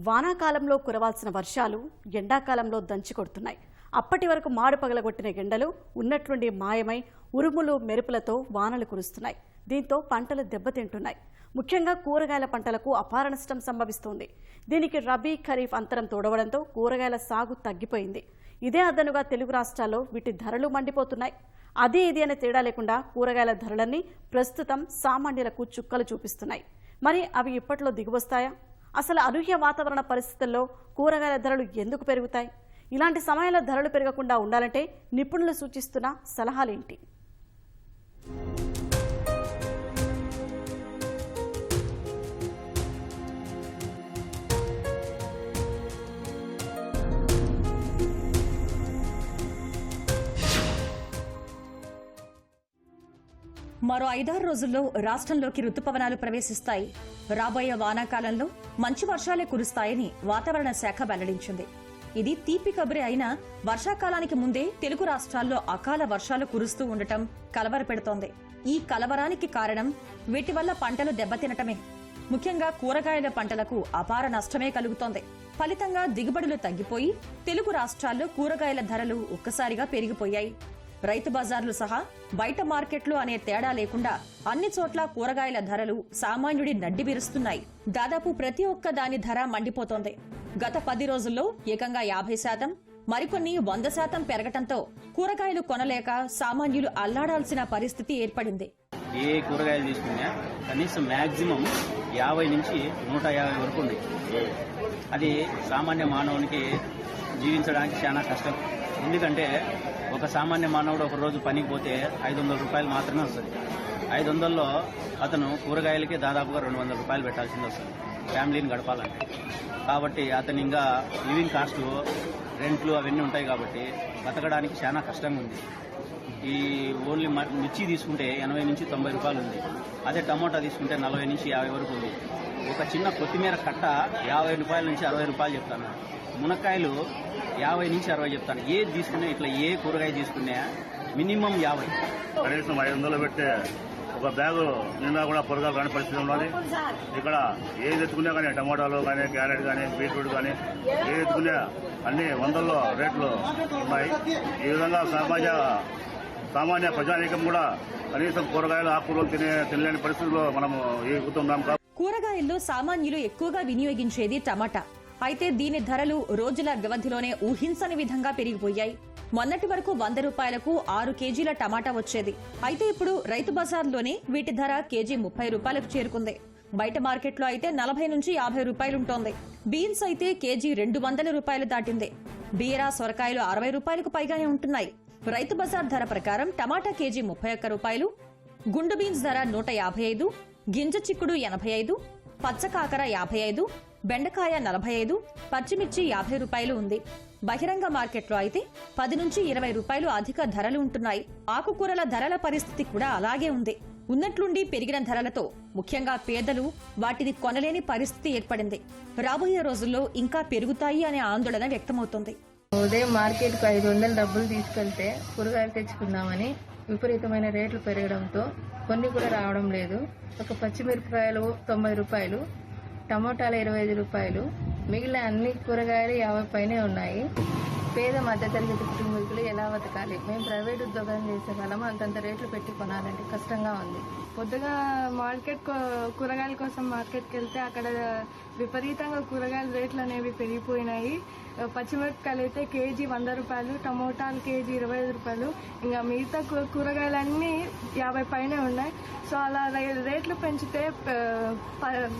వానాకాలంలో కురవాల్సిన వర్షాలు ఎండాకాలంలో దంచి కొడుతున్నాయి. అప్పటి వరకు మాడు పగలగొట్టిన ఎండలు ఉన్నట్లుండి మాయమై ఉరుములు మెరుపులతో వానలు కురుస్తున్నాయి. దీంతో పంటలు దెబ్బతింటున్నాయి. ముఖ్యంగా కూరగాయల పంటలకు అపార నష్టం సంభవిస్తోంది. దీనికి రబీ ఖరీఫ్ అంతరం తోడవడంతో కూరగాయల సాగు తగ్గిపోయింది. ఇదే అదనుగా తెలుగు రాష్ట్రాల్లో వీటి ధరలు మండిపోతున్నాయి. అది ఇది అనే తేడా లేకుండా కూరగాయల ధరలన్నీ ప్రస్తుతం సామాన్యులకు చుక్కలు చూపిస్తున్నాయి. మరి అవి ఇప్పట్లో దిగువస్తాయా? అసలు అనూహ్య వాతావరణ పరిస్థితుల్లో కూరగాయల ధరలు ఎందుకు పెరుగుతాయి? ఇలాంటి సమయంలో ధరలు పెరగకుండా ఉండాలంటే నిపుణులు సూచిస్తున్న సలహాలేంటి? మరో 5-6 రోజుల్లో రాష్ట్రంలోకి రుతుపవనాలు ప్రవేశిస్తాయి. రాబోయే వానాకాలంలో మంచి వర్షాలే కురుస్తాయని వాతావరణ శాఖ వెల్లడించింది. ఇది తీపి కబురే అయినా వర్షాకాలానికి ముందే తెలుగు రాష్ట్రాల్లో అకాల వర్షాలు కురుస్తూ ఉండటం కలవరపెడుతోంది. ఈ కలవరానికి కారణం వీటి వల్ల పంటలు దెబ్బతినటమే. ముఖ్యంగా కూరగాయల పంటలకు అపార నష్టమే కలుగుతోంది. ఫలితంగా దిగుబడులు తగ్గిపోయి తెలుగు రాష్ట్రాల్లో కూరగాయల ధరలు ఒక్కసారిగా పెరిగిపోయాయి. రైతు బజార్లు సహా బయట మార్కెట్లు అనే తేడా లేకుండా అన్ని చోట్ల కూరగాయల ధరలు సామాన్యుడి నడ్డి విరుస్తున్నాయి. దాదాపు ప్రతి ఒక్క దాని ధర మండిపోతోంది. గత 10 రోజుల్లో ఏకంగా 50%, మరికొన్ని 100% పెరగటంతో కూరగాయలు కొనలేక సామాన్యులు అల్లాడాల్సిన పరిస్థితి ఏర్పడింది. ఏ కూరగాయలు తీసుకున్నా కనీసం మాక్సిమం 50 నుంచి 150 వరకు ఉంది. అది సామాన్య మానవునికి జీవించడానికి చాలా కష్టం. ఎందుకంటే ఒక సామాన్య మానవుడు ఒక రోజు పనికి పోతే 500 రూపాయలు మాత్రమే వస్తుంది. 500లో అతను కూరగాయలకి దాదాపుగా 200 రూపాయలు పెట్టాల్సింది వస్తుంది ఫ్యామిలీని గడపాలంటే. కాబట్టి అతను ఇంకా లివింగ్ కాస్ట్, రెంట్లు అవన్నీ ఉంటాయి కాబట్టి బతకడానికి చాలా కష్టంగా ఉంది. ఈ ఓన్లీ మిర్చి తీసుకుంటే 80 నుంచి 90 రూపాయలు ఉంది. అదే టమోటా తీసుకుంటే 40 నుంచి 50 వరకు ఉంది. ఒక చిన్న కొత్తిమీర కట్ట 50 రూపాయల నుంచి 60 రూపాయలు చెప్తాను. మునక్కాయలు 50 నుంచి 60 చెప్తాను. ఏది తీసుకున్నా ఇట్లా ఏ కూరగాయ తీసుకున్నా మినిమం 50. కనీసం 500 పెట్టే ఒక బ్యాగు నిండా కూడా కూరగాయలు కాని పరిస్థితి ఉన్నది. ఇక్కడ ఏది ఎత్తుకున్నా కానీ టమాటాలు కానీ, క్యారెట్ కానీ, బీట్రూట్ కానీ ఏది ఎత్తుకున్నా అన్ని 100లో రేట్లు ఉన్నాయి. ఈ విధంగా సామాన్య ప్రజానీకం కూడా కనీసం కూరగాయలు, ఆకుకూరలు తినలేని పరిస్థితుల్లో మనము ఎగుతున్నాం. కూరగాయల్లో సామాన్యులు ఎక్కువగా వినియోగించేది టమాటా. అయితే దీని ధరలు రోజుల వ్యవధిలోనే ఊహించని విధంగా పెరిగిపోయాయి. మొన్నటి వరకు 100 రూపాయలకు 6 కేజీల టమాటా వచ్చేది. అయితే ఇప్పుడు రైతు బజార్లోనే వీటి ధర కేజీ 30 రూపాయలకు చేరుకుంది. బయట మార్కెట్లో అయితే 40 నుంచి 50 రూపాయలుంటోంది. బీన్స్ అయితే కేజీ 200 రూపాయలు దాటింది. బీరా, సొరకాయలు 60 రూపాయలకు పైగానే ఉంటున్నాయి. రైతు బజార్ ధర ప్రకారం టమాటా కేజీ 31 రూపాయలు, గుండు బీన్స్ ధర 155, గింజ చిక్కుడు 85, పచ్చకాకర 55, బెండకాయ 45, పచ్చిమిర్చి 50 రూపాయలు ఉంది. బహిరంగ మార్కెట్లో అయితే 10 నుంచి 20 రూపాయలు అధిక ధరలు ఉంటున్నాయి. ఆకుకూరల ధరల పరిస్థితి కూడా అలాగే ఉంది. ఉన్నట్లుండి పెరిగిన ధరలతో ముఖ్యంగా పేదలు వాటిని కొనలేని పరిస్థితి ఏర్పడింది. రాబోయే రోజుల్లో ఇంకా పెరుగుతాయి అనే ఆందోళన వ్యక్తమవుతోంది. ఉదయం మార్కెట్కు 500 డబ్బులు తీసుకెళ్తే కూరగాయలు తెచ్చుకుందామని విపరీతమైన రేట్లు పెరగడంతో కొన్ని కూడా రావడం లేదు. ఒక పచ్చిమిరపకాయలు 90 రూపాయలు, టమోటాలు 25 రూపాయలు, మిగిలిన అన్ని కూరగాయలు 50 పైనే ఉన్నాయి. పేద మధ్యతరగతి కుటుంబీకులు ఎలా బతకాలి? మేము ప్రైవేట్ ఉద్యోగం చేసే వాళ్ళము అంతంత రేట్లు పెట్టి కొనాలంటే కష్టంగా ఉంది. పొద్దుగా కూరగాయల కోసం మార్కెట్కి వెళ్తే అక్కడ విపరీతంగా కూరగాయల రేట్లు అనేవి పెరిగిపోయినాయి. పచ్చిమిరపకాయలు అయితే కేజీ 100 రూపాయలు, టమోటాలు కేజీ 25 రూపాయలు, ఇంకా మిగతా కూరగాయలన్నీ 50 పైనే ఉన్నాయి. సో అలా రేట్లు పెంచితే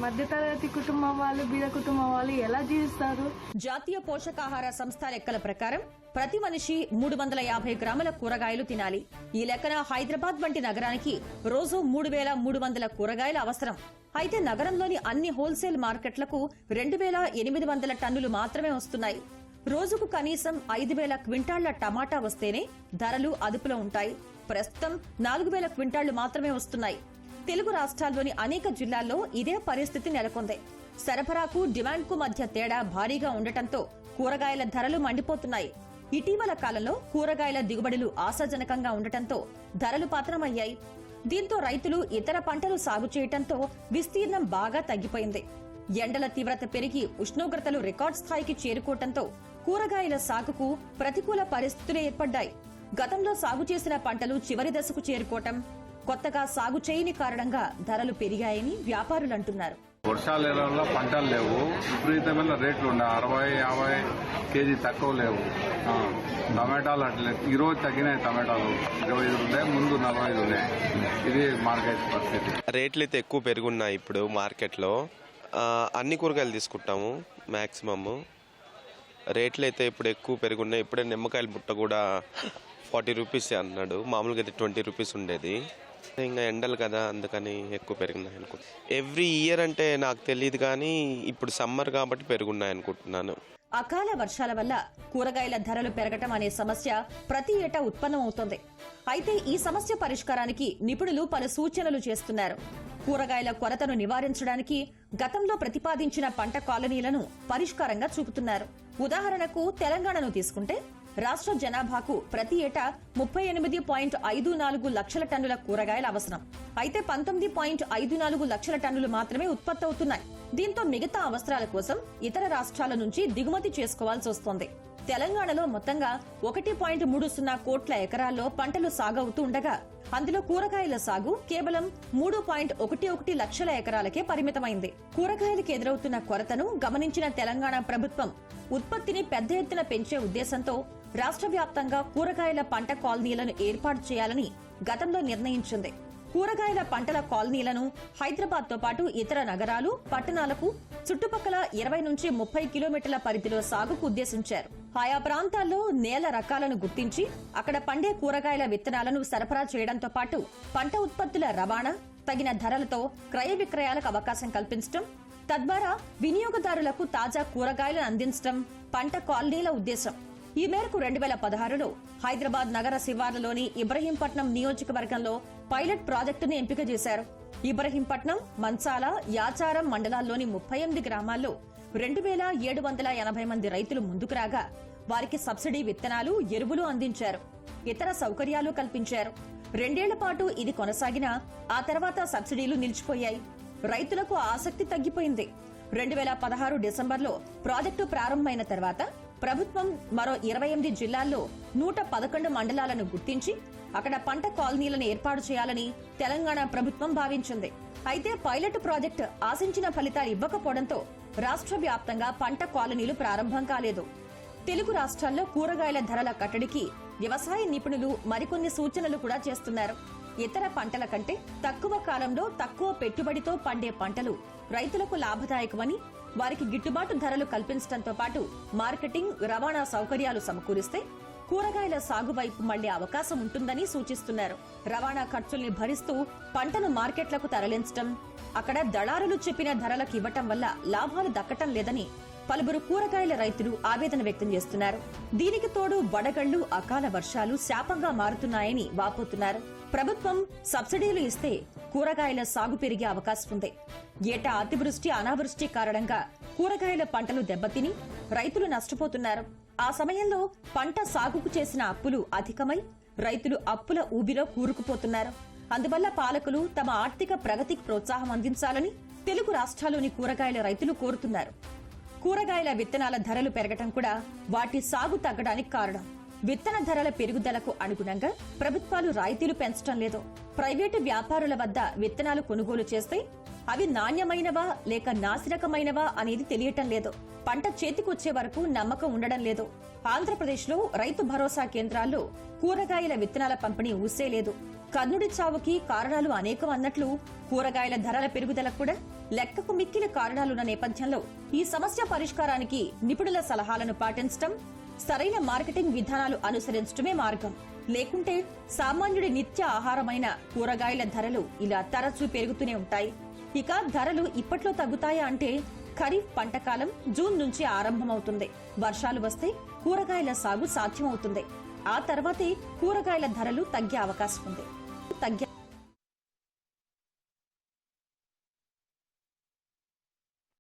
మధ్యతరగతి కుటుంబం వాళ్ళు, బీద కుటుంబం వాళ్ళు ఎలా జీవిస్తారు? జాతీయ పోషకాహార సంస్థ లెక్కల ప్రకారం ప్రతి మనిషి 350 గ్రాముల కూరగాయలు తినాలి. ఈ లెక్కన హైదరాబాద్ వంటి నగరానికి రోజు 3300 కూరగాయలు అవసరం. అయితే నగరంలోని అన్ని హోల్సేల్ మార్కెట్లకు 2800 టన్నులు మాత్రమే వస్తున్నాయి. రోజుకు కనీసం 5000 క్వింటాళ్ల టమాటా వస్తేనే ధరలు అదుపులో ఉంటాయి. ప్రస్తుతం 4000 క్వింటాళ్లు మాత్రమే వస్తున్నాయి. తెలుగు రాష్ట్రాల్లోని అనేక జిల్లాల్లో ఇదే పరిస్థితి నెలకొంది. సరఫరాకు, డిమాండ్కు మధ్య తేడా భారీగా ఉండటంతో కూరగాయల ధరలు మండిపోతున్నాయి. ఇటీవల కాలంలో కూరగాయల దిగుబడులు ఆశాజనకంగా ఉండటంతో ధరలు పతనమయ్యాయి. దీంతో రైతులు ఇతర పంటలు సాగు చేయటంతో విస్తీర్ణం బాగా తగ్గిపోయింది. ఎండల తీవ్రత పెరిగి ఉష్ణోగ్రతలు రికార్డ్ స్థాయికి చేరుకోవడంతో కూరగాయల సాగుకు ప్రతికూల పరిస్థితులు ఏర్పడ్డాయి. గతంలో సాగు చేసిన పంటలు చివరి దశకు చేరుకోవటం, కొత్తగా సాగు చేయని కారణంగా ధరలు పెరిగాయని వ్యాపారులు అంటున్నారు. వర్షాల వల్ల పంటలు లేవు, విపరీతమైన రేట్లు ఉన్నాయి. 60-50 కేజీ తక్కువ లేవు. టమాటాలు అట్లే ఈరోజు తగ్గినాయి. టమాటాలు 25 ఉన్నాయి, ముందు 45 ఉన్నాయి. ఇది మార్కెట్ పరిస్థితి. రేట్లు అయితే ఎక్కువ పెరుగున్నాయి ఇప్పుడు మార్కెట్లో. అన్ని కూరగాయలు తీసుకుంటాము మ్యాక్సిమమ్. రేట్లు అయితే ఇప్పుడు ఎక్కువ పెరుగున్నాయి. ఇప్పుడే నిమ్మకాయల బుట్ట కూడా 40 రూపీస్ అన్నాడు. మామూలుగా అయితే 20 రూపీస్ ఉండేది. ఇంకా ఎండలు కదా, అందుకని ఎక్కువ పెరుగున్నాయి అనుకుంటా. ఎవ్రీ ఇయర్ అంటే నాకు తెలియదు, కానీ ఇప్పుడు సమ్మర్ కాబట్టి పెరుగున్నాయి అనుకుంటున్నాను. అకాల వర్షాల వల్ల కూరగాయల ధరలు పెరగటం అనే సమస్య ప్రతి ఏటా ఉత్పన్నమవుతోంది. అయితే ఈ సమస్య పరిష్కారానికి నిపుణులు పలు సూచనలు చేస్తున్నారు. కూరగాయల కొరతను నివారించడానికి గతంలో ప్రతిపాదించిన పంట కాలనీలను పరిష్కారంగా చూపుతున్నారు. ఉదాహరణకు తెలంగాణను తీసుకుంటే రాష్ట్ర జనాభాకు ప్రతి ఏటా 38.54 లక్షల టన్నుల కూరగాయలు అవసరం. అయితే 19.54 లక్షల టన్నులు మాత్రమే ఉత్పత్తి అవుతున్నాయి. దీంతో మిగతా అవసరాల కోసం ఇతర రాష్ట్రాల నుంచి దిగుమతి చేసుకోవాల్సి వస్తోంది. తెలంగాణలో మొత్తంగా 1.30 కోట్ల ఎకరాల్లో పంటలు సాగవుతూ ఉండగా అందులో కూరగాయల సాగు కేవలం 3.11 లక్షల ఎకరాలకే పరిమితమైంది. కూరగాయలకు ఎదురవుతున్న కొరతను గమనించిన తెలంగాణ ప్రభుత్వం ఉత్పత్తిని పెద్ద ఎత్తున పెంచే ఉద్దేశంతో రాష్ట్ర వ్యాప్తంగా కూరగాయల పంట కాలనీలను ఏర్పాటు చేయాలని గతంలో నిర్ణయించింది. కూరగాయల పంటల కాలనీలను హైదరాబాద్ తో పాటు ఇతర నగరాలు, పట్టణాలకు చుట్టుపక్కల 20 నుంచి 30 కిలోమీటర్ల పరిధిలో సాగుకు ఉద్దేశించారు. ఆయా ప్రాంతాల్లో నేల రకాలను గుర్తించి అక్కడ పండే కూరగాయల విత్తనాలను సరఫరా చేయడంతో పాటు పంట ఉత్పత్తుల రవాణా, తగిన ధరలతో క్రయ విక్రయాలకు అవకాశం కల్పించడం, తద్వారా వినియోగదారులకు తాజా కూరగాయలను అందించడం పంట కాలనీల ఉద్దేశం. ఈ మేరకు 2016లో హైదరాబాద్ నగర శివార్లలోని ఇబ్రహీంపట్నం నియోజకవర్గంలో పైలట్ ప్రాజెక్టును ఎంపిక చేశారు. ఇబ్రహీంపట్నం, మంచాల, యాచారం మండలాల్లోని 38 గ్రామాల్లో 2780 మంది రైతులు ముందుకు రాగా వారికి సబ్సిడీ విత్తనాలు, ఎరువులు అందించారు. ఇతర సౌకర్యాలు కల్పించారు. 2 ఏళ్ల పాటు ఇది కొనసాగినా ఆ తర్వాత సబ్సిడీలు నిలిచిపోయాయి. రైతులకు ఆసక్తి తగ్గిపోయింది. 2016 డిసెంబర్లో ప్రాజెక్టు ప్రారంభమైన తర్వాత ప్రభుత్వం మరో 28 జిల్లాల్లో 111 మండలాలను గుర్తించి అక్కడ పంట కాలనీలను ఏర్పాటు చేయాలని తెలంగాణ ప్రభుత్వం భావించింది. అయితే పైలట్ ప్రాజెక్టు ఆశించిన ఫలితాలు ఇవ్వకపోవడంతో రాష్ట్ర వ్యాప్తంగా పంట కాలనీలు ప్రారంభం కాలేదు. తెలుగు రాష్ట్రాల్లో కూరగాయల ధరల కట్టడికి వ్యవసాయ నిపుణులు మరికొన్ని సూచనలు కూడా చేస్తున్నారు. ఇతర పంటల కంటే తక్కువ కాలంలో తక్కువ పెట్టుబడితో పండే పంటలు రైతులకు లాభదాయకమని, వారికి గిట్టుబాటు ధరలు కల్పించడంతో పాటు మార్కెటింగ్, రవాణా సౌకర్యాలు సమకూరిస్తే కూరగాయల సాగు వైపు మళ్లే అవకాశం ఉంటుందని సూచిస్తున్నారు. రవాణా ఖర్చుల్ని భరిస్తూ పంటను మార్కెట్లకు తరలించడం, అక్కడ దళారులు చెప్పిన ధరలకు ఇవ్వటం వల్ల లాభాలు దక్కటం లేదని పలువురు కూరగాయల రైతులు ఆవేదన వ్యక్తం చేస్తున్నారు. దీనికి తోడు వడగళ్లు, అకాల వర్షాలు శాపంగా మారుతున్నాయని వాపోతున్నారు. ప్రభుత్వం సబ్సిడీలు ఇస్తే కూరగాయల సాగు పెరిగే అవకాశం ఉంది. ఏటా అతివృష్టి, అనావృష్టి కారణంగా కూరగాయల పంటలు దెబ్బతిని రైతులు నష్టపోతున్నారు. ఆ సమయంలో పంట సాగుకు చేసిన అప్పులు అధికమై రైతులు అప్పుల ఊబిలో కూరుకుపోతున్నారు. అందువల్ల పాలకులు తమ ఆర్థిక ప్రగతికి ప్రోత్సాహం అందించాలని తెలుగు రాష్ట్రాల్లోని కూరగాయల రైతులు కోరుతున్నారు. కూరగాయల విత్తనాల ధరలు పెరగటం కూడా వాటి సాగు తగ్గడానికి కారణం. విత్తన ధరల పెరుగుదలకు అనుగుణంగా ప్రభుత్వాలు రాయితీలు పెంచడం లేదు. ప్రైవేటు వ్యాపారుల వద్ద విత్తనాలు కొనుగోలు చేస్తే అవి నాణ్యమైనవా లేక నాసిరకమైనవా అనేది తెలియటం లేదు. పంట చేతికొచ్చే వరకు నమ్మకం ఉండడం లేదు. ఆంధ్రప్రదేశ్లో రైతు భరోసా కేంద్రాల్లో కూరగాయల విత్తనాల పంపిణీ ఊసేలేదు. కర్ణుడి చావుకి కారణాలు అనేకం అన్నట్లు కూరగాయల ధరల పెరుగుదలకు కూడా లెక్కకు మిక్కిన కారణాలున్న నేపథ్యంలో ఈ సమస్య పరిష్కారానికి నిపుణుల సలహాలను పాటించడం, సరైన మార్కెటింగ్ విధానాలు అనుసరించడమే మార్గం. లేకుంటే సామాన్యుడి నిత్య ఆహారమైన కూరగాయల ధరలు ఇలా తరచూ పెరుగుతూనే ఉంటాయి. ఇక ధరలు ఇప్పట్లో తగ్గుతాయా అంటే ఖరీఫ్ పంటకాలం జూన్ నుంచి ఆరంభమవుతుంది. వర్షాలు వస్తే కూరగాయల సాగు సాధ్యమవుతుంది. ఆ తర్వాతే కూరగాయల ధరలు తగ్గే అవకాశం ఉంది.